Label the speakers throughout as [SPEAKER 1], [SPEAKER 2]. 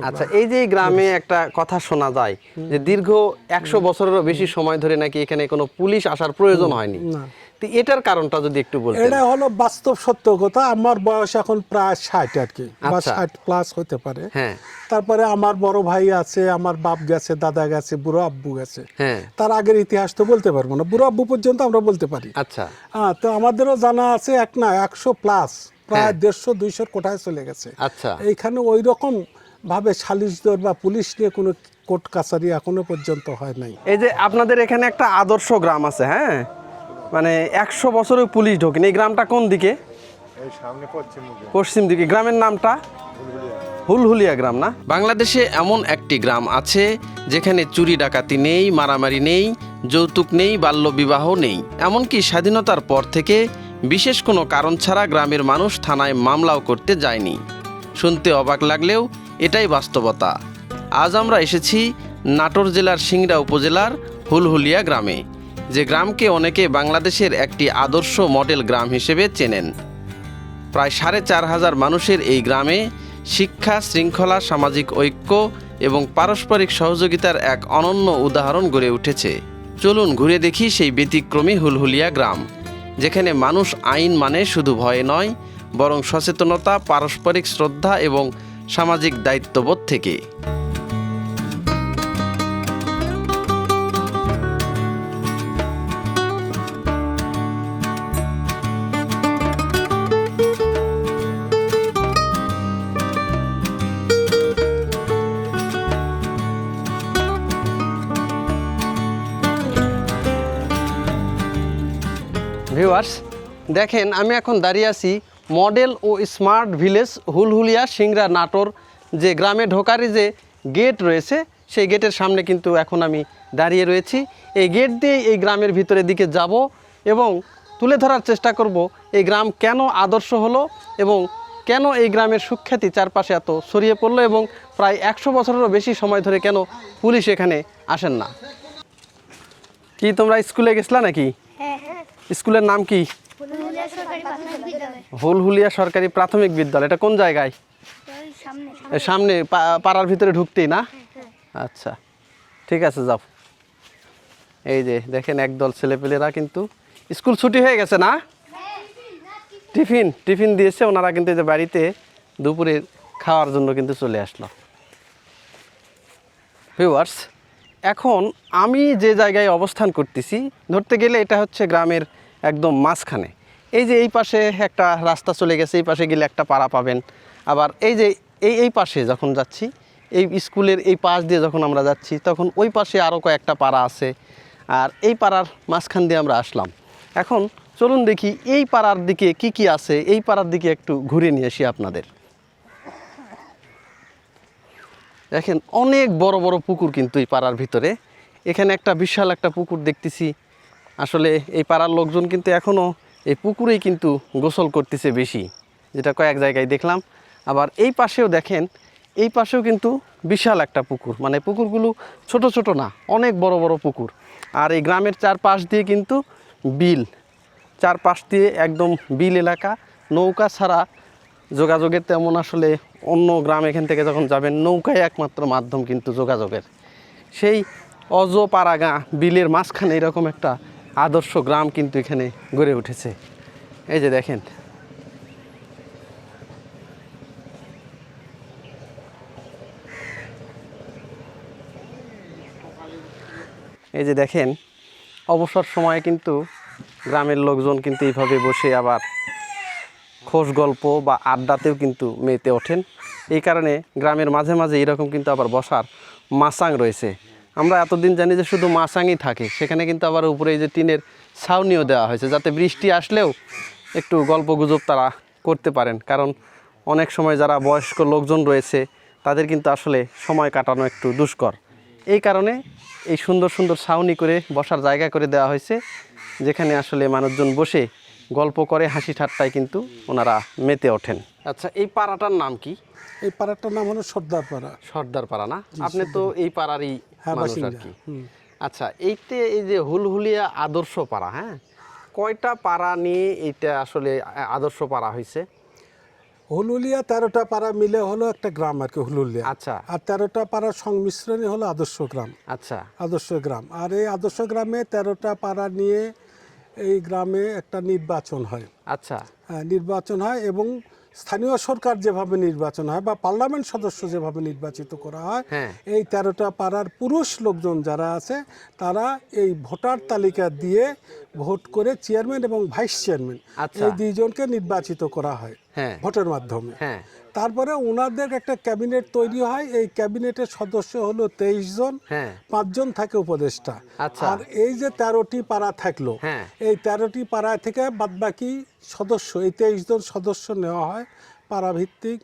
[SPEAKER 1] আচ্ছা, এই যে গ্রামে একটা কথা শোনা যায় যে দীর্ঘ 100 বছরেরও বেশি সময় ধরে নাকি এখানে কোনো পুলিশ আসার প্রয়োজন হয়নি। তো এটার কারণটা যদি একটু বলতেন।
[SPEAKER 2] এটা হলো বাস্তব সত্য কথা। আমার বয়স এখন প্রায় 60 আর কি, বা 60 প্লাস হতে পারে।
[SPEAKER 1] হ্যাঁ।
[SPEAKER 2] তারপরে আমার বড় ভাই আছে, আমার বাপ গেছে, দাদা গেছে, বুড়ো আব্বু গেছে।
[SPEAKER 1] হ্যাঁ।
[SPEAKER 2] তার আগের ইতিহাস তো বলতে পারবো না, বুড়ো আব্বু পর্যন্ত আমরা বলতে পারি।
[SPEAKER 1] আচ্ছা।
[SPEAKER 2] হ্যাঁ, তো আমাদেরও জানা আছে এক না 100 প্লাস, প্রায় 150-200 কোটায় চলে গেছে।
[SPEAKER 1] আচ্ছা।
[SPEAKER 2] এইখানে ওই রকম ভাবে সালিশদর বা পুলিশ নিয়ে কোনো কোর্ট কাছারি এখনো পর্যন্ত হয় নাই।
[SPEAKER 1] এই যে আপনাদের এখানে একটা আদর্শ গ্রাম আছে, হ্যাঁ, মানে 100 বছরের পুলিশ ঢোকেনি। এই গ্রামটা কোন দিকে?
[SPEAKER 3] এই সামনে
[SPEAKER 1] পশ্চিম দিকে। গ্রামের নামটা হুলহুলিয়া গ্রাম না? বাংলাদেশে এমন একটি গ্রাম আছে যেখানে চুরি ডাকাতি নেই, মারামারি নেই, যৌতুক নেই, বাল্যবিবাহ নেই। এমনকি স্বাধীনতার পর থেকে বিশেষ কোনো কারণ ছাড়া গ্রামের মানুষ থানায় মামলাও করতে যায়নি। শুনতে অবাক লাগলেও এটাই বাস্তবতা। আজ আমরা এসেছি নাটোর জেলার সিংড়া উপজেলার হুলহুলিয়া গ্রামে, যে গ্রামকে অনেকে বাংলাদেশের একটি আদর্শ মডেল গ্রাম হিসেবে চেনেন। প্রায় 4500 মানুষের এই গ্রামে শিক্ষা, শৃঙ্খলা, সামাজিক ঐক্য এবং পারস্পরিক সহযোগিতার এক অনন্য উদাহরণ গড়ে উঠেছে। চলুন ঘুরে দেখি সেই ব্যতিক্রমী হুলহুলিয়া গ্রাম, যেখানে মানুষ আইন মানে শুধু ভয়ে নয়, বরং সচেতনতা, পারস্পরিক শ্রদ্ধা এবং সামাজিক দায়িত্ববোধ থেকে। ভিউয়ার্স দেখেন, আমি এখন দাঁড়িয়ে আছি মডেল ও স্মার্ট ভিলেজ হুলহুলিয়া সিংড়া নাটোর যে গ্রামে ঢোকারই যে গেট রয়েছে, সেই গেটের সামনে কিন্তু এখন আমি দাঁড়িয়ে রয়েছি। এই গেট দিয়ে এই গ্রামের ভিতরের দিকে যাব এবং তুলে ধরার চেষ্টা করব এই গ্রাম কেন আদর্শ হলো এবং কেন এই গ্রামের সুখ্যাতি চারপাশে এত ছড়িয়ে পড়লো এবং প্রায় 100 বছরেরও বেশি সময় ধরে কেন পুলিশ এখানে আসেন না। কি তোমরা স্কুলে গেছিলা নাকি? স্কুলের নাম কি? হুলহুলিয়া সরকারি প্রাথমিক বিদ্যালয়। এটা কোন জায়গায়? সামনে পাড়ার ভিতরে ঢুকতেই না? আচ্ছা, ঠিক আছে, যাও। এই যে দেখেন একদল ছেলেপেলেরা কিন্তু স্কুল ছুটি হয়ে গেছে না, টিফিন দিয়েছে ওনারা, কিন্তু এই যে বাড়িতে দুপুরে খাওয়ার জন্য কিন্তু চলে আসলো। ভিউয়ার্স, এখন আমি যে জায়গায় অবস্থান করতেছি, ধরতে গেলে এটা হচ্ছে গ্রামের একদম মাঝখানে। এই যে এই পাশে একটা রাস্তা চলে গেছে, এই পাশে গেলে একটা পাড়া পাবেন। আবার এই যে এই পাশে যখন যাচ্ছি, এই স্কুলের এই পাশ দিয়ে যখন আমরা যাচ্ছি, তখন ওই পাশে আরও কয়েকটা পাড়া আছে। আর এই পাড়ার মাঝখান দিয়ে আমরা আসলাম। এখন চলুন দেখি এই পাড়ার দিকে কি কি আছে, এই পাড়ার দিকে একটু ঘুরে নিয়ে আসি আপনাদের। দেখেন অনেক বড় বড় পুকুর কিন্তু এই পাড়ার ভিতরে। এখানে একটা বিশাল একটা পুকুর দেখতেছি। আসলে এই পাড়ার লোকজন কিন্তু এখনও এই পুকুরেই কিন্তু গোসল করতেছে বেশি, যেটা কয়েক জায়গায় দেখলাম। আবার এই পাশেও দেখেন, এই পাশেও কিন্তু বিশাল একটা পুকুর, মানে পুকুরগুলো ছোট ছোট না, অনেক বড় বড় পুকুর। আর এই গ্রামের চারপাশ দিয়ে কিন্তু বিল, চারপাশ দিয়ে একদম বিল এলাকা। নৌকা ছাড়া যোগাযোগের তেমন আসলে অন্য গ্রাম এখান থেকে যখন যাবেন, নৌকায় একমাত্র মাধ্যম কিন্তু যোগাযোগের। সেই অজপাড়াগা বিলের মাঝখানে এরকম একটা আদর্শ গ্রাম কিন্তু এখানে গড়ে উঠেছে। এই যে দেখেন, এই যে দেখেন অবসর সময়ে কিন্তু গ্রামের লোকজন কিন্তু এইভাবে বসে আবার খোশ গল্প বা আড্ডাতেও কিন্তু মেতে ওঠেন। এই কারণে গ্রামের মাঝে মাঝে এরকম কিন্তু আবার বসার মাচাং রয়েছে। আমরা এতদিন জানি যে শুধু মাচাংই থাকে, সেখানে কিন্তু আবার উপরে এই যে টিনের ছাউনিও দেওয়া হয়েছে, যাতে বৃষ্টি আসলেও একটু গল্প গুজব তারা করতে পারেন। কারণ অনেক সময় যারা বয়স্ক লোকজন রয়েছে, তাদের কিন্তু আসলে সময় কাটানো একটু দুষ্কর। এই কারণে এই সুন্দর সুন্দর ছাউনি করে বসার জায়গা করে দেওয়া হয়েছে, যেখানে আসলে মানুষজন বসে গল্প করে হাসি ঠাট্টায় কিন্তু ওনারা মেতে ওঠেন। আচ্ছা, এই পাড়াটার নাম কি?
[SPEAKER 2] এই পাড়াটার নাম হলো সর্দার পাড়া।
[SPEAKER 1] সর্দার পাড়া না? আপনি তো এই পাড়ারই মানুষ আর কি। আচ্ছা, এইতে এই যে হুলহুলিয়া আদর্শ পাড়া, হ্যাঁ, কয়টা পাড়া নিয়ে এইটা আসলে আদর্শ পাড়া হয়েছে?
[SPEAKER 2] হুলহুলিয়া 13টা পাড়া মিলে হলো একটা গ্রাম আর কি হুলহুলিয়া।
[SPEAKER 1] আচ্ছা
[SPEAKER 2] আর 13টা পাড়ার সংমিশ্রণই হলো আদর্শ গ্রাম।
[SPEAKER 1] আচ্ছা
[SPEAKER 2] আদর্শ গ্রাম, আর এই আদর্শ গ্রামে 13টা পাড়া নিয়ে এই গ্রামে একটা নির্বাচন হয়।
[SPEAKER 1] আচ্ছা
[SPEAKER 2] নির্বাচন হয় এবং স্থানীয় সরকার যেভাবে নির্বাচন হয় বা পার্লামেন্ট সদস্য যেভাবে নির্বাচিত করা হয়,
[SPEAKER 1] হ্যাঁ।
[SPEAKER 2] এই 13টা পাড়ার পুরুষ লোকজন যারা আছে তারা এই ভোটার তালিকা দিয়ে ভোট করে চেয়ারম্যান এবং ভাইস চেয়ারম্যান
[SPEAKER 1] আচ্ছা।
[SPEAKER 2] এই দুইজনকে নির্বাচিত করা হয়
[SPEAKER 1] হ্যাঁ
[SPEAKER 2] ভোটের মাধ্যমে।
[SPEAKER 1] হ্যাঁ
[SPEAKER 2] তারপরে ওনাদের একটা ক্যাবিনেট তৈরি হয়। এই ক্যাবিনেটের সদস্য হলো 23 জন,
[SPEAKER 1] হ্যাঁ
[SPEAKER 2] 5 জন থাকে উপদেষ্টা।
[SPEAKER 1] আচ্ছা।
[SPEAKER 2] আর এই যে 13টি পাড়া থাকলো,
[SPEAKER 1] হ্যাঁ।
[SPEAKER 2] এই 13টি পাড়া থেকে বাদবাকি সদস্য, এই 23 জন সদস্য নেওয়া হয় পাড়াভিত্তিক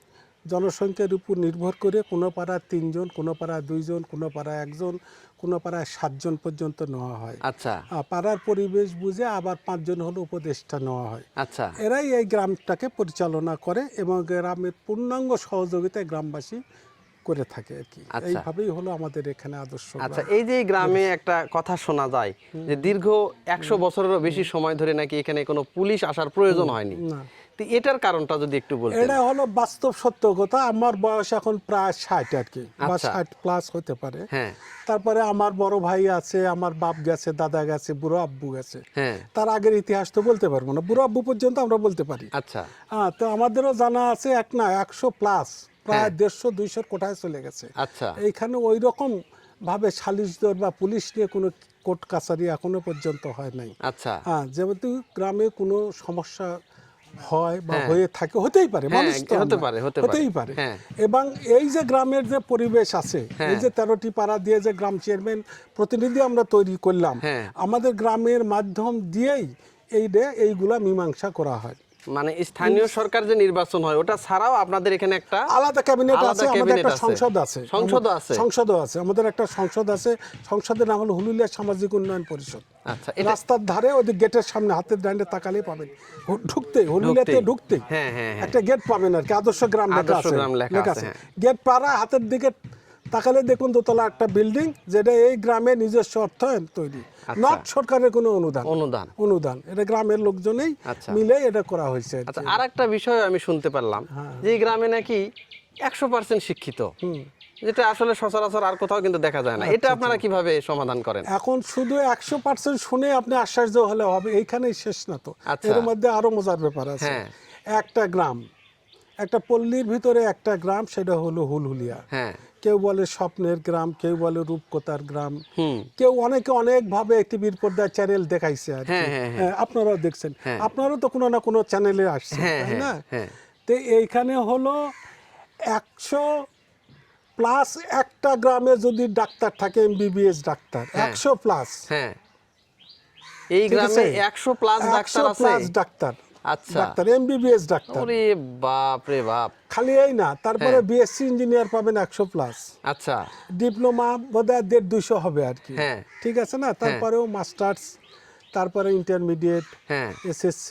[SPEAKER 2] জনসংখ্যার উপর নির্ভর করে। কোনো পাড়ায় 3 জন, কোনো পাড়ায় 2 জন, কোনো পাড়ায় 1 জন, কোনো পাড়ায় 7 জন পর্যন্ত নেওয়া হয়।
[SPEAKER 1] আচ্ছা
[SPEAKER 2] পাড়ার পরিবেশ বুঝে আবার 5 জন হলো উপদেষ্টা নেওয়া হয়।
[SPEAKER 1] আচ্ছা
[SPEAKER 2] এরাই এই গ্রামটাকে পরিচালনা করে এবং গ্রামের পূর্ণাঙ্গ সহযোগিতায় গ্রামবাসী করে থাকে আর কি।
[SPEAKER 1] আচ্ছা।
[SPEAKER 2] এইভাবেই হলো আমাদের এখানে আদর্শ গ্রাম।
[SPEAKER 1] আচ্ছা, এই যে এই গ্রামে একটা কথা শোনা যায় যে দীর্ঘ 100 বছরেরও বেশি সময় ধরে নাকি এখানে কোনো পুলিশ আসার প্রয়োজন হয়নি।
[SPEAKER 2] না,
[SPEAKER 1] তো এটার কারণটা যদি একটু বলতেন।
[SPEAKER 2] এটা হলো বাস্তব সত্য কথা। আমার বয়স এখন প্রায় 60 আর কি, বা
[SPEAKER 1] আচ্ছা।
[SPEAKER 2] 60 প্লাস হতে পারে।
[SPEAKER 1] হ্যাঁ
[SPEAKER 2] তারপরে আমার বড় ভাই আছে, আমার বাপ গেছে, দাদা গেছে, বুড়ো আব্বু গেছে।
[SPEAKER 1] হ্যাঁ
[SPEAKER 2] তার আগের ইতিহাস তো বলতে পারবো না, বুড়ো আব্বু পর্যন্ত আমরা বলতে পারি।
[SPEAKER 1] আচ্ছা
[SPEAKER 2] তো আমাদেরও জানা আছে এক না 100 প্লাস, প্রায়
[SPEAKER 1] হ্যাঁ।
[SPEAKER 2] 150-200 কোঠায় চলে গেছে।
[SPEAKER 1] আচ্ছা
[SPEAKER 2] এইখানে ওই রকম ভাবে সালিশদর বা পুলিশ নিয়ে কোনো কোর্ট কাছারি এখনো পর্যন্ত হয় নাই।
[SPEAKER 1] আচ্ছা
[SPEAKER 2] যেহেতু গ্রামে কোনো সমস্যা হয় বা
[SPEAKER 1] হ্যাঁ।
[SPEAKER 2] হয়ে থাকে, হতেই পারে,
[SPEAKER 1] হ্যাঁ,
[SPEAKER 2] মানুষ তো
[SPEAKER 1] হতে
[SPEAKER 2] আমরা,
[SPEAKER 1] পারে, হতে
[SPEAKER 2] হতেই
[SPEAKER 1] পারে।
[SPEAKER 2] পারে।
[SPEAKER 1] হ্যাঁ।
[SPEAKER 2] এবং এই যে গ্রামের যে পরিবেশ আছে,
[SPEAKER 1] হ্যাঁ।
[SPEAKER 2] এই যে 13টি পাড়া দিয়ে যে গ্রাম চেয়ারম্যান প্রতিনিধি আমরা তৈরি করলাম,
[SPEAKER 1] হ্যাঁ।
[SPEAKER 2] আমাদের গ্রামের মাধ্যম দিয়েই এইগুলা মীমাংসা করা হয়।
[SPEAKER 1] মানে স্থানীয় সরকার যে নির্বাচন হয় ওটা ছাড়াও আপনাদের এখানে একটা
[SPEAKER 2] আলাদা ক্যাবিনেট
[SPEAKER 1] আলাদা
[SPEAKER 2] আছে, আমাদের
[SPEAKER 1] ক্যাবিনেট
[SPEAKER 2] একটা
[SPEAKER 1] আছে।
[SPEAKER 2] সংসদ আছে।
[SPEAKER 1] সংসদও আছে?
[SPEAKER 2] সংসদও আছে, আমাদের একটা সংসদ আছে। সংসদের নাম হলো হুলহুলিয়া সামাজিক উন্নয়ন পরিষদ।
[SPEAKER 1] আচ্ছা এটা
[SPEAKER 2] রাস্তার ধারে ওদের গেটের সামনে হাতের ডান্ডে তাকালেই পাবেন, ঢুকতেই হুলহুলিয়াতে ঢুকতেই
[SPEAKER 1] হ্যাঁ হ্যাঁ হ্যাঁ
[SPEAKER 2] একটা গেট পাবেন আর কি, আদর্শ গ্রাম লেখা
[SPEAKER 1] আদর্শ
[SPEAKER 2] আছে,
[SPEAKER 1] গ্রাম লেখা আছে, হ্যাঁ।
[SPEAKER 2] গেট পাড়া হাতের দিকে তাকালে দেখুন দোতলা একটা বিল্ডিং, যেটা এই গ্রামে নিজস্ব অর্থায়ন তৈরি,
[SPEAKER 1] আচ্ছা।
[SPEAKER 2] নট সরকারের কোনো অনুদান।
[SPEAKER 1] অনুদান
[SPEAKER 2] এটা গ্রামের লোকজনেই
[SPEAKER 1] আচ্ছা।
[SPEAKER 2] মিলে এটা করা হয়েছে আর কি।
[SPEAKER 1] আচ্ছা, আর একটা বিষয় আমি শুনতে পারলাম যে এই গ্রামে নাকি 100% শিক্ষিত, যেটা আসলে সচরাচর আর কোথাও কিন্তু দেখা যায় না। এটা আপনারা কিভাবে সমাধান করেন?
[SPEAKER 2] এখন শুধু 100% শুনে আপনি আশ্চর্য হলে হবে, এইখানেই শেষ না তো।
[SPEAKER 1] আচ্ছা।
[SPEAKER 2] এর মধ্যে আরো মজার ব্যাপার আছে।
[SPEAKER 1] হ্যাঁ।
[SPEAKER 2] একটা গ্রাম, একটা পল্লীর ভিতরে একটা গ্রাম, সেটা হলো হুলহুলিয়া।
[SPEAKER 1] হ্যাঁ
[SPEAKER 2] কেউ বলে স্বপ্নের গ্রাম, কেউ বলে রূপকথার গ্রাম,
[SPEAKER 1] হুম
[SPEAKER 2] কেউ অনেক ভাবে টিভির পর্দায় চ্যানেল দেখাইছে আর কি।
[SPEAKER 1] হ্যাঁ, হ্যাঁ, হ্যাঁ।
[SPEAKER 2] আপনারাও দেখছেন,
[SPEAKER 1] হ্যাঁ।
[SPEAKER 2] আপনারও তো কোনো না কোনো চ্যানেলে আসছে,
[SPEAKER 1] হ্যাঁ,
[SPEAKER 2] তাই না?
[SPEAKER 1] হ্যাঁ।
[SPEAKER 2] তো এইখানে হলো 100 প্লাস একটা গ্রামে যদি ডাক্তার থাকে, MBBS ডাক্তার, 100 প্লাস।
[SPEAKER 1] হ্যাঁ, এই
[SPEAKER 2] ঠিক
[SPEAKER 1] গ্রামে
[SPEAKER 2] আছে?
[SPEAKER 1] 100 প্লাস ডাক্তার
[SPEAKER 2] 100
[SPEAKER 1] আছে।
[SPEAKER 2] প্লাস ডাক্তার,
[SPEAKER 1] আচ্ছা
[SPEAKER 2] ডাক্তার MBBS ডাক্তার।
[SPEAKER 1] ওরে বাপ রে বাপ।
[SPEAKER 2] খালি এই না, তারপরে BSc ইঞ্জিনিয়ার পাবেন 100 প্লাস,
[SPEAKER 1] আচ্ছা
[SPEAKER 2] ডিপ্লোমা বোধহয় 150-200 হবে আর কি।
[SPEAKER 1] হ্যাঁ।
[SPEAKER 2] ঠিক আছে না? তারপরেও মাস্টার্স, তারপরে ইন্টারমিডিয়েট,
[SPEAKER 1] হ্যাঁ
[SPEAKER 2] SSC,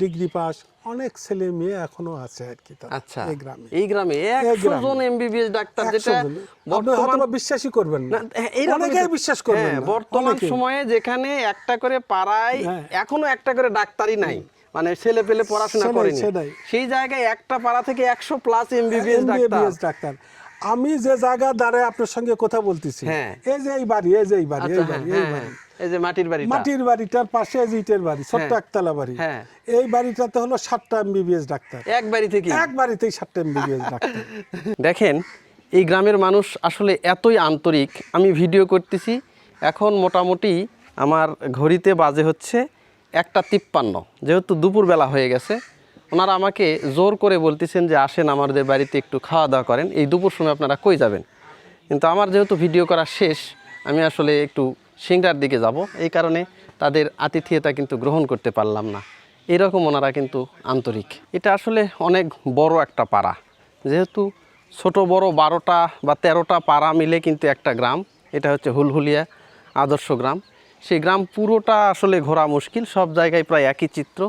[SPEAKER 2] ডিগ্রি পাস অনেক ছেলে মেয়ে এখনো আছে আর কি তারা
[SPEAKER 1] আচ্ছা,
[SPEAKER 2] এই গ্রামে।
[SPEAKER 1] এই গ্রামে 100 জন MBBS ডাক্তার, যেটা
[SPEAKER 2] 100 জন। আপনি হয়তো বা বিশ্বাসই করবেন না, অনেকেই বিশ্বাস করবেন না।
[SPEAKER 1] বর্তমান
[SPEAKER 2] অনেকেই।
[SPEAKER 1] সময়ে যেখানে একটা করে পাড়ায়
[SPEAKER 2] হ্যাঁ।
[SPEAKER 1] এখনো একটা করে ডাক্তারই নাই, মানে ছেলে পেলে পড়াশোনা
[SPEAKER 2] সেটাই,
[SPEAKER 1] করেনি,
[SPEAKER 2] সেটাই।
[SPEAKER 1] সেই জায়গায় একটা পাড়া থেকে 100 plus MBBS doctor.
[SPEAKER 2] MBBS doctor. আমি যে জায়গা দাঁড়ায় আপনার সঙ্গে কথা বলতেছি,
[SPEAKER 1] হ্যাঁ।
[SPEAKER 2] এই যে এই বাড়ি, এই যে এই বাড়ি,
[SPEAKER 1] আচ্ছা,
[SPEAKER 2] এই বাড়ি,
[SPEAKER 1] হ্যাঁ,
[SPEAKER 2] এই
[SPEAKER 1] হ্যাঁ,
[SPEAKER 2] বাড়ি,
[SPEAKER 1] এই যে মাটির বাড়িটা,
[SPEAKER 2] মাটির বাড়িটার পাশে এই যে ইটের বাড়ি, ছোট্ট
[SPEAKER 1] হ্যাঁ।
[SPEAKER 2] একতলা বাড়ি,
[SPEAKER 1] হ্যাঁ।
[SPEAKER 2] এই বাড়িটাতে হলো 7টা MBBS ডাক্তার,
[SPEAKER 1] এক বাড়ি থেকে।
[SPEAKER 2] এক বাড়িতেই 7টা MBBS ডাক্তার।
[SPEAKER 1] দেখেন এই গ্রামের মানুষ আসলে এতই আন্তরিক। আমি ভিডিও করতেছি, এখন মোটামুটি আমার ঘড়িতে বাজে হচ্ছে 1:53, যেহেতু দুপুরবেলা হয়ে গেছে। ওনারা আমাকে জোর করে বলতেছেন যে আসেন আমাদের বাড়িতে একটু খাওয়া দাওয়া করেন, এই দুপুর সময় আপনারা কই যাবেন? কিন্তু আমার যেহেতু ভিডিও করা শেষ, আমি আসলে একটু সিংড়ার দিকে যাব, এই কারণে তাদের আতিথেয়তা কিন্তু গ্রহণ করতে পারলাম না। এরকম ওনারা কিন্তু আন্তরিক। এটা আসলে অনেক বড় একটা পাড়া, যেহেতু ছোট বড় 12টা বা 13টা পাড়া মিলে কিন্তু একটা গ্রাম। এটা হচ্ছে হুলহুলিয়া আদর্শ গ্রাম। সেই গ্রাম পুরোটা আসলে ঘোরা মুশকিল, সব জায়গায় প্রায় একই চিত্র।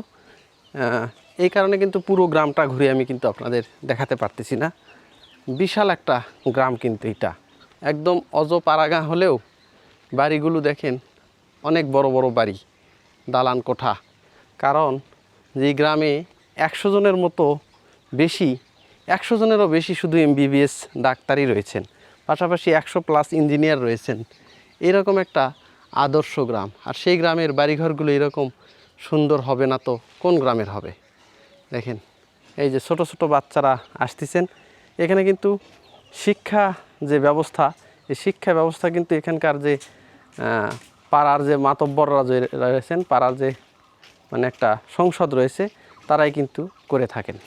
[SPEAKER 1] এই কারণে কিন্তু পুরো গ্রামটা ঘুরে আমি কিন্তু আপনাদের দেখাতে পারতেছি না। বিশাল একটা গ্রাম কিন্তু এটা, একদম অজপাড়াগাঁ হলেও বাড়িগুলো দেখেন অনেক বড় বড় বাড়ি, দালান কোঠা। কারণ যেই গ্রামে 100 জনের মতো বেশি, 100 জনেরও বেশি শুধু এমবিবিএস ডাক্তারই রয়েছেন, পাশাপাশি 100+ ইঞ্জিনিয়ার রয়েছেন। এরকম একটা আদর্শ গ্রাম, আর সেই গ্রামের বাড়িঘরগুলো এরকম সুন্দর হবে না তো কোন গ্রামের হবে? দেখেন এই যে ছোট ছোট বাচ্চারা আসতেছেন। এখানে কিন্তু শিক্ষা যে ব্যবস্থা, এই শিক্ষা ব্যবস্থা কিন্তু এখানকার যে পাড়ার যে মাতব্বররা যে রয়েছেন, পাড়ার যে মানে একটা সংসদ রয়েছে, তারাই কিন্তু করে থাকেন।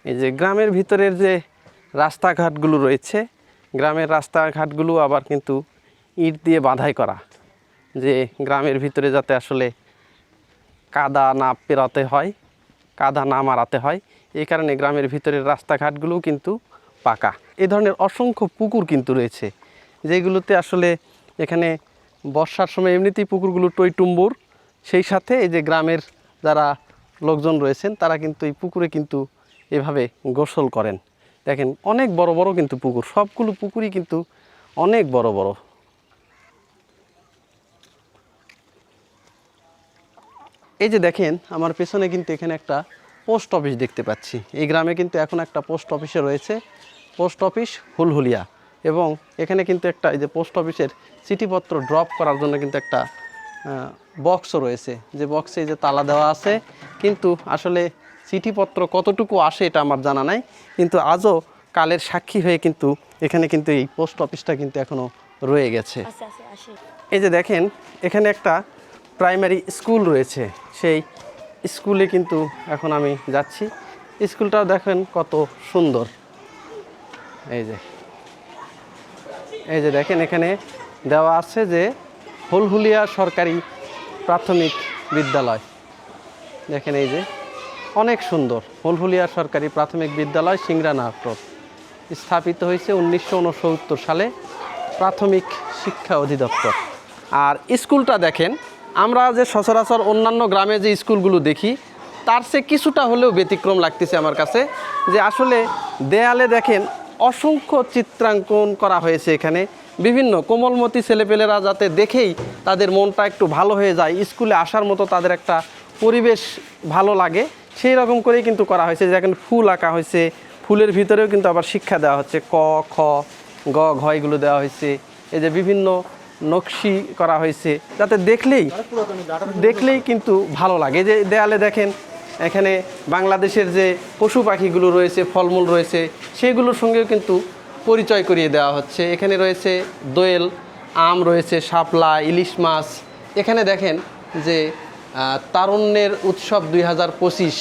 [SPEAKER 1] এই যে গ্রামের ভিতরের যে রাস্তাঘাটগুলো রয়েছে, গ্রামের রাস্তাঘাটগুলো আবার কিন্তু ইট দিয়ে বাঁধাই করা, যে গ্রামের ভিতরে যাতে আসলে কাদা না পেরাতে হয়, কাদা না মারাতে হয়, এই কারণে গ্রামের ভিতরের রাস্তাঘাটগুলোও কিন্তু পাকা। এই ধরনের অসংখ্য পুকুর কিন্তু রয়েছে, যেগুলোতে আসলে এখানে বর্ষার সময় এমনিতেই পুকুরগুলো টইটুম্বুর, সেই সাথে এই যে গ্রামের যারা লোকজন রয়েছেন তারা কিন্তু এই পুকুরে কিন্তু এভাবে গোসল করেন। দেখেন অনেক বড় বড় কিন্তু পুকুর, সবগুলো পুকুরই কিন্তু অনেক বড় বড়। এই যে দেখেন আমার পেছনে কিন্তু এখানে একটা পোস্ট অফিস দেখতে পাচ্ছি। এই গ্রামে কিন্তু এখন একটা পোস্ট অফিসে রয়েছে, পোস্ট অফিস হুলহুলিয়া, এবং এখানে কিন্তু একটা এই যে পোস্ট অফিসের চিঠিপত্র ড্রপ করার জন্য কিন্তু একটা বক্সও রয়েছে, যে বক্সে যে তালা দেওয়া আছে, কিন্তু আসলে চিঠিপত্র কতটুকু আসে এটা আমার জানা নাই, কিন্তু আজও কালের সাক্ষী হয়ে কিন্তু এখানে কিন্তু এই পোস্ট অফিসটা কিন্তু এখনও রয়ে গেছে। এই যে দেখেন এখানে একটা প্রাইমারি স্কুল রয়েছে, সেই স্কুলে কিন্তু এখন আমি যাচ্ছি। স্কুলটাও দেখেন কত সুন্দর। এই যে দেখেন এখানে দেওয়া আছে যে হুলহুলিয়া সরকারি প্রাথমিক বিদ্যালয়। দেখেন এই যে অনেক সুন্দর, হুলহুলিয়া সরকারি প্রাথমিক বিদ্যালয় সিংড়া নাটোর, স্থাপিত হয়েছে 1969 সালে, প্রাথমিক শিক্ষা অধিদপ্তর। আর স্কুলটা দেখেন, আমরা যে সচরাচর অন্যান্য গ্রামে যে স্কুলগুলো দেখি তার চেয়ে কিছুটা হলেও ব্যতিক্রম লাগতেছে আমার কাছে, যে আসলে দেয়ালে দেখেন অসংখ্য চিত্রাঙ্কন করা হয়েছে। এখানে বিভিন্ন কোমলমতি ছেলেপেলেরা যাতে দেখেই তাদের মনটা একটু ভালো হয়ে যায়, স্কুলে আসার মতো তাদের একটা পরিবেশ ভালো লাগে, সেই রকম করেই কিন্তু করা হয়েছে। যেখানে ফুল আঁকা হয়েছে, ফুলের ভিতরেও কিন্তু আবার শিক্ষা দেওয়া হচ্ছে, ক খ গ ঘ এগুলো দেওয়া হয়েছে। এই যে বিভিন্ন নকশি করা হয়েছে, যাতে দেখলেই কিন্তু ভালো লাগে। যে দেয়ালে দেখেন এখানে বাংলাদেশের যে পশু পাখিগুলো রয়েছে, ফলমূল রয়েছে, সেগুলোর সঙ্গেও কিন্তু পরিচয় করিয়ে দেওয়া হচ্ছে। এখানে রয়েছে দোয়েল, আম রয়েছে, শাপলা, ইলিশ মাছ। এখানে দেখেন যে তারুণ্যের উৎসব 2025,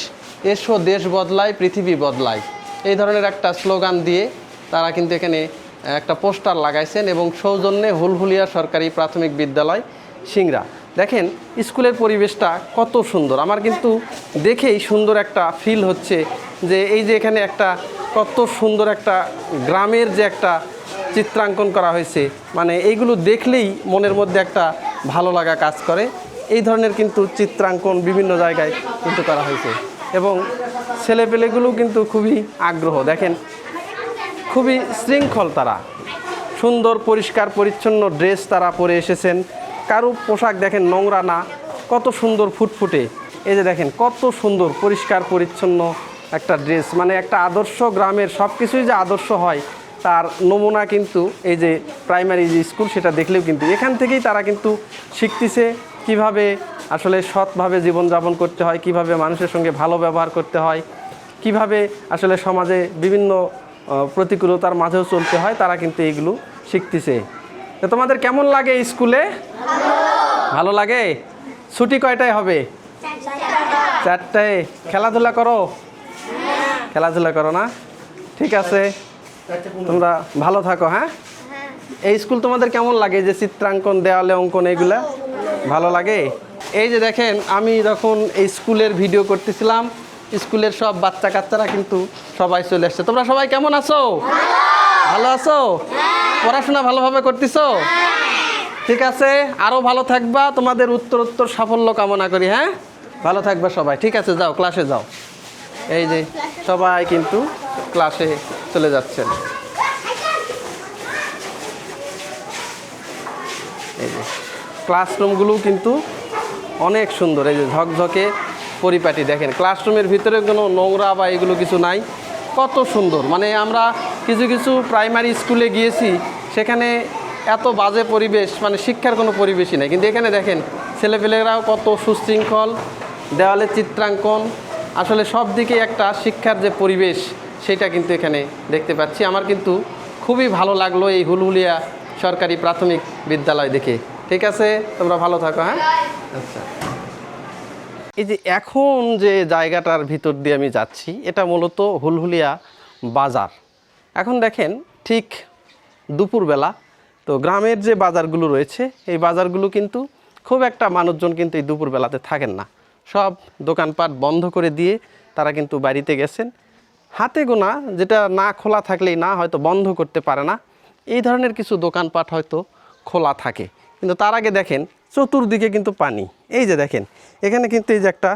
[SPEAKER 1] এসো দেশ বদলায় পৃথিবী বদলায়, এই ধরনের একটা স্লোগান দিয়ে তারা কিন্তু এখানে একটা পোস্টার লাগাইছেন, এবং সৌজন্যে হুলহুলিয়া সরকারি প্রাথমিক বিদ্যালয় সিংড়া। দেখেন স্কুলের পরিবেশটা কত সুন্দর, আমার কিন্তু দেখেই সুন্দর একটা ফিল হচ্ছে, যে এই যে এখানে একটা কত সুন্দর একটা গ্রামের যে একটা চিত্রাঙ্কন করা হয়েছে, মানে এইগুলো দেখলেই মনের মধ্যে একটা ভালো লাগা কাজ করে। এই ধরনের কিন্তু চিত্রাঙ্কন বিভিন্ন জায়গায় কিন্তু করা হয়েছে, এবং ছেলেপেলেগুলো কিন্তু খুবই আগ্রহ। দেখেন খুবই শৃঙ্খল, তারা সুন্দর পরিষ্কার পরিচ্ছন্ন ড্রেস তারা পরে এসেছেন, কারো পোশাক দেখেন নোংরা না, কত সুন্দর ফুটফুটে। এই যে দেখেন কত সুন্দর পরিষ্কার পরিচ্ছন্ন একটা ড্রেস, মানে একটা আদর্শ গ্রামের সব কিছুই যে আদর্শ হয় তার নমুনা কিন্তু এই যে প্রাইমারি যে স্কুল, সেটা দেখলেও কিন্তু এখান থেকেই তারা কিন্তু শিখতেছে কিভাবে আসলে সৎভাবে জীবনযাপন করতে হয়, কিভাবে মানুষের সঙ্গে ভালো ব্যবহার করতে হয়, কিভাবে আসলে সমাজে বিভিন্ন প্রতিকূলতার মাঝেও চলতে হয়, তারা কিন্তু এইগুলো শিখতেছে। তো তোমাদের কেমন লাগে স্কুলে? ভালো লাগে? ছুটি কয়টায় হবে? 4টায়। খেলাধুলা করো? খেলাধুলা করো না? ঠিক আছে, তোমরা ভালো থাকো। হ্যাঁ, এই স্কুল তোমাদের কেমন লাগে? যে চিত্রাঙ্কন, দেওয়ালে অঙ্কন, এইগুলা ভালো লাগে? এই যে দেখেন আমি যখন এই স্কুলের ভিডিও করতেছিলাম, স্কুলের সব বাচ্চা কাচ্চারা কিন্তু সবাই চলে আসছে। তোমরা সবাই কেমন আছো? ভালো আছো? পড়াশোনা ভালোভাবে করতেছো? ঠিক আছে, আরও ভালো থাকবা, তোমাদের উত্তর সাফল্য কামনা করি। হ্যাঁ, ভালো থাকবা সবাই। ঠিক আছে, যাও ক্লাসে যাও। এই যে সবাই কিন্তু ক্লাসে চলে যাচ্ছেন। এই যে ক্লাসরুমগুলো কিন্তু অনেক সুন্দর, এই যে ঝকঝকে পরিপাটি। দেখেন ক্লাসরুমের ভিতরে কোনো নোংরা বা এগুলো কিছু নাই, কত সুন্দর। মানে আমরা কিছু কিছু প্রাইমারি স্কুলে গিয়েছি, সেখানে এত বাজে পরিবেশ, মানে শিক্ষার কোনো পরিবেশই নাই। কিন্তু এখানে দেখেন ছেলেপেলেরাও কত সুশৃঙ্খল, দেওয়ালে চিত্রাঙ্কন, আসলে সব দিকে একটা শিক্ষার যে পরিবেশ সেটা কিন্তু এখানে দেখতে পাচ্ছি। আমার কিন্তু খুবই ভালো লাগলো এই হুলহুলিয়া সরকারি প্রাথমিক বিদ্যালয় দেখে। ঠিক আছে, তোমরা ভালো থাকো। হ্যাঁ, আচ্ছা। এই যে এখন যে জায়গাটার ভিতর দিয়ে আমি যাচ্ছি, এটা মূলত হুলহুলিয়া বাজার। এখন দেখেন ঠিক দুপুরবেলা, তো গ্রামের যে বাজারগুলো রয়েছে এই বাজারগুলো কিন্তু খুব একটা মানুষজন কিন্তু এই দুপুরবেলাতে থাকেন না, সব দোকানপাট বন্ধ করে দিয়ে তারা কিন্তু বাড়িতে গেছেন। হাতে গোনা, যেটা না খোলা থাকলেই না, হয়তো বন্ধ করতে পারে না, এই ধরনের কিছু দোকানপাট হয়তো খোলা থাকে। কিন্তু তার আগে দেখেন চতুর্দিকে কিন্তু পানি। এই যে দেখেন এখানে কিন্তু এই যে একটা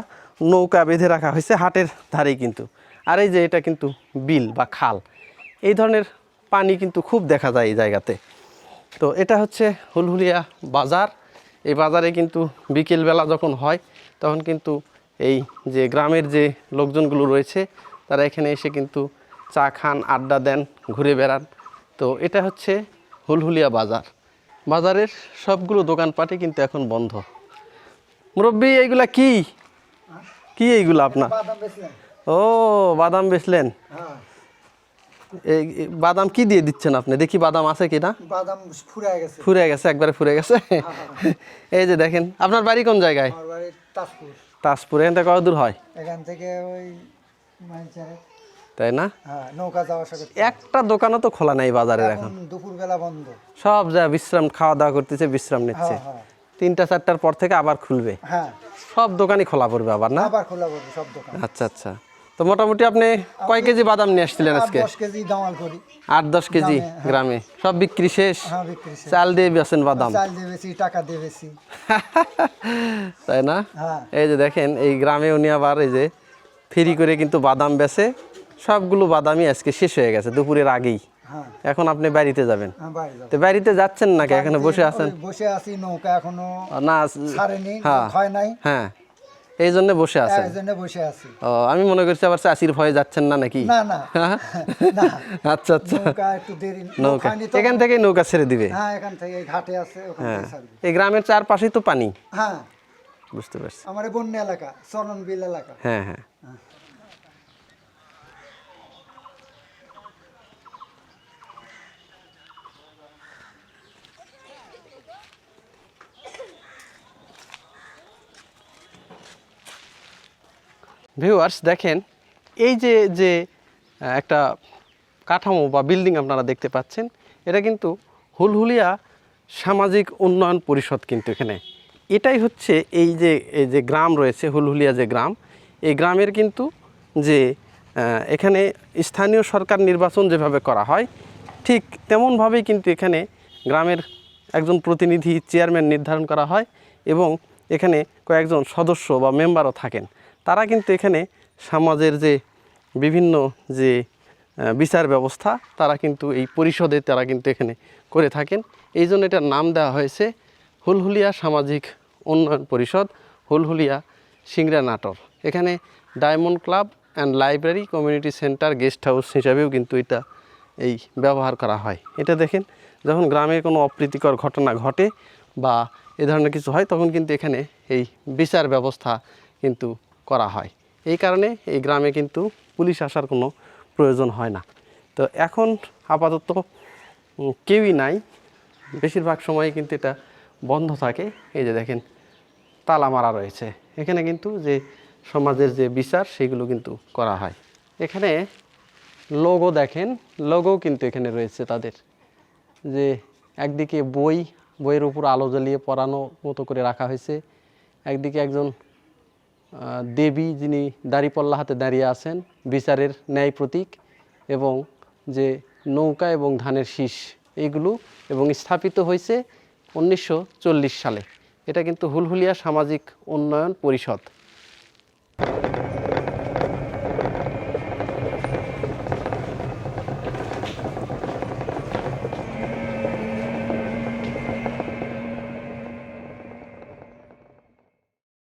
[SPEAKER 1] নৌকা বেঁধে রাখা হয়েছে হাটের ধারেই কিন্তু, আর এই যে এটা কিন্তু বিল বা খাল, এই ধরনের পানি কিন্তু খুব দেখা যায় এই জায়গাতে। তো এটা হচ্ছে হুলহুলিয়া বাজার। এই বাজারে কিন্তু বিকেলবেলা যখন হয় তখন কিন্তু এই যে গ্রামের যে লোকজনগুলো রয়েছে তারা এখানে এসে কিন্তু চা খান, আড্ডা দেন, ঘুরে বেড়ান। তো এটা হচ্ছে হুলহুলিয়া বাজার। বাজারের সবগুলো দোকানপাটই কিন্তু এখন বন্ধ। মুরব্বী, এইগুলা কি কি এইগুলো আপনার? ও, বাদাম বেচলেন। এই বাদাম কি দিয়ে দিচ্ছেন আপনি? দেখি বাদাম আছে কি না।
[SPEAKER 3] বাদাম ফুরে গেছে,
[SPEAKER 1] ফুরে গেছে, একবারে ফুরে গেছে। এই যে দেখেন, আপনার বাড়ি কোন জায়গায়?
[SPEAKER 3] আমার বাড়ি তাজপুর।
[SPEAKER 1] তাজপুর। এখান থেকে কত দূর হয়?
[SPEAKER 3] এখান থেকে ওই মাইলচারে।
[SPEAKER 1] তাই না?
[SPEAKER 3] হ্যাঁ, নৌকা যাওয়া আসা করতে।
[SPEAKER 1] একটা দোকানও তো খোলা নাই বাজারের এখন।
[SPEAKER 3] এখন দুপুরবেলা বন্ধ।
[SPEAKER 1] সব যা বিশ্রাম, খাওয়া দাওয়া করতেছে, বিশ্রাম নিচ্ছে।
[SPEAKER 3] হ্যাঁ।
[SPEAKER 1] 3টা 4টার পর থেকে আবার খুলবে।
[SPEAKER 3] হ্যাঁ,
[SPEAKER 1] সব দোকানই খোলা পড়বে আবার, না?
[SPEAKER 3] আবার খোলা পড়বে সব দোকান।
[SPEAKER 1] আচ্ছা আচ্ছা। তো মোটামুটি আপনি কয় কেজি বাদাম নিয়ে আসছিলেন আজকে?
[SPEAKER 3] 10 কেজি দামাল করি।
[SPEAKER 1] 8-10 কেজি গ্রামে। সব বিক্রি শেষ?
[SPEAKER 3] হ্যাঁ, বিক্রি শেষ।
[SPEAKER 1] চাল দিয়ে বেচেন বাদাম?
[SPEAKER 3] চাল দিয়ে বেশি, টাকা দিয়ে বেশি।
[SPEAKER 1] তাই না?
[SPEAKER 3] হ্যাঁ।
[SPEAKER 1] এই যে দেখেন এই গ্রামে উনি আবার এই যে ফ্রি করে কিন্তু বাদাম বেচে। সবগুলো বাদামই আজকে শেষ হয়ে গেছে দুপুরের আগেই।
[SPEAKER 3] হ্যাঁ,
[SPEAKER 1] এখন আপনি বাড়িতে যাবেন?
[SPEAKER 3] হ্যাঁ, বাড়ি যাবো।
[SPEAKER 1] তো বাড়িতে যাচ্ছেন নাকি, এখানে বসে আছেন?
[SPEAKER 3] ওই বসে আছি, নৌকা এখনো
[SPEAKER 1] না
[SPEAKER 3] ছাড়েনি,
[SPEAKER 1] হ্যাঁ
[SPEAKER 3] হয় নাই।
[SPEAKER 1] হ্যাঁ, এই জন্য বসে আছেন।
[SPEAKER 3] এই জন্য বসে আছি।
[SPEAKER 1] ও, আমি মনে করছি আবার চাষির ভয়ে যাচ্ছেন না নাকি?
[SPEAKER 3] না না
[SPEAKER 1] হ্যাঁ?
[SPEAKER 3] না,
[SPEAKER 1] আচ্ছা আচ্ছা।
[SPEAKER 3] নৌকা একটু দেরি,
[SPEAKER 1] নৌকা
[SPEAKER 3] হয়নি তো।
[SPEAKER 1] এখান থেকে নৌকা ছেড়ে দিবে?
[SPEAKER 3] হ্যাঁ, এখান থেকে এই ঘাটে আছে, ওখান
[SPEAKER 1] হ্যাঁ,
[SPEAKER 3] থেকে ছাড়বে।
[SPEAKER 1] এই গ্রামের চারপাশেই তো পানি।
[SPEAKER 3] হ্যাঁ,
[SPEAKER 1] বুঝতে পারছি।
[SPEAKER 3] আমার এই বন্যা এলাকা, চরণবিল এলাকা।
[SPEAKER 1] হ্যাঁ হ্যাঁ। ভিউয়ার্স দেখেন, এই যে যে একটা কাঠামো বা বিল্ডিং আপনারা দেখতে পাচ্ছেন, এটা কিন্তু হুলহুলিয়া সামাজিক উন্নয়ন পরিষদ। কিন্তু এখানে এটাই হচ্ছে এই যে গ্রাম রয়েছে হুলহুলিয়া যে গ্রাম, এই গ্রামের কিন্তু যে এখানে স্থানীয় সরকার নির্বাচন যেভাবে করা হয় ঠিক তেমনভাবেই কিন্তু এখানে গ্রামের একজন প্রতিনিধি, চেয়ারম্যান নির্ধারণ করা হয় এবং এখানে কয়েকজন সদস্য বা মেম্বারও থাকেন। তারা কিন্তু এখানে সমাজের যে বিভিন্ন যে বিচার ব্যবস্থা তারা কিন্তু এই পরিষদে তারা কিন্তু এখানে করে থাকেন। এই জন্য এটার নাম দেওয়া হয়েছে হুলহুলিয়া সামাজিক উন্নয়ন পরিষদ, হুলহুলিয়া সিংড়া নাটোর। এখানে diamond club and library, community centre, guest house হিসাবেও কিন্তু এটা এই ব্যবহার করা হয়। এটা দেখেন, যখন গ্রামে কোনো অপ্রীতিকর ঘটনা ঘটে বা এ ধরনের কিছু হয় তখন কিন্তু এখানে এই বিচার ব্যবস্থা কিন্তু করা হয়। এই কারণে এই গ্রামে কিন্তু পুলিশ আসার কোনো প্রয়োজন হয় না। তো এখন আপাতত কেউই নাই, বেশিরভাগ সময় কিন্তু এটা বন্ধ থাকে। এই যে দেখেন তালা মারা রয়েছে। এখানে কিন্তু যে সমাজের যে বিচার সেগুলো কিন্তু করা হয়। এখানে লোগো দেখেন, লোগো কিন্তু এখানে রয়েছে তাদের, যে একদিকে বইয়ের উপর আলো জ্বালিয়ে পড়ানো মতো করে রাখা হয়েছে। একদিকে একজন দেবী যিনি দাঁড়িপাল্লা হাতে দাঁড়িয়ে আছেন, বিচারের ন্যায় প্রতীক, এবং যে নৌকা এবং ধানের শীষ এইগুলো, এবং স্থাপিত হয়েছে 1940 সালে। এটা কিন্তু হুলহুলিয়া সামাজিক উন্নয়ন পরিষদ।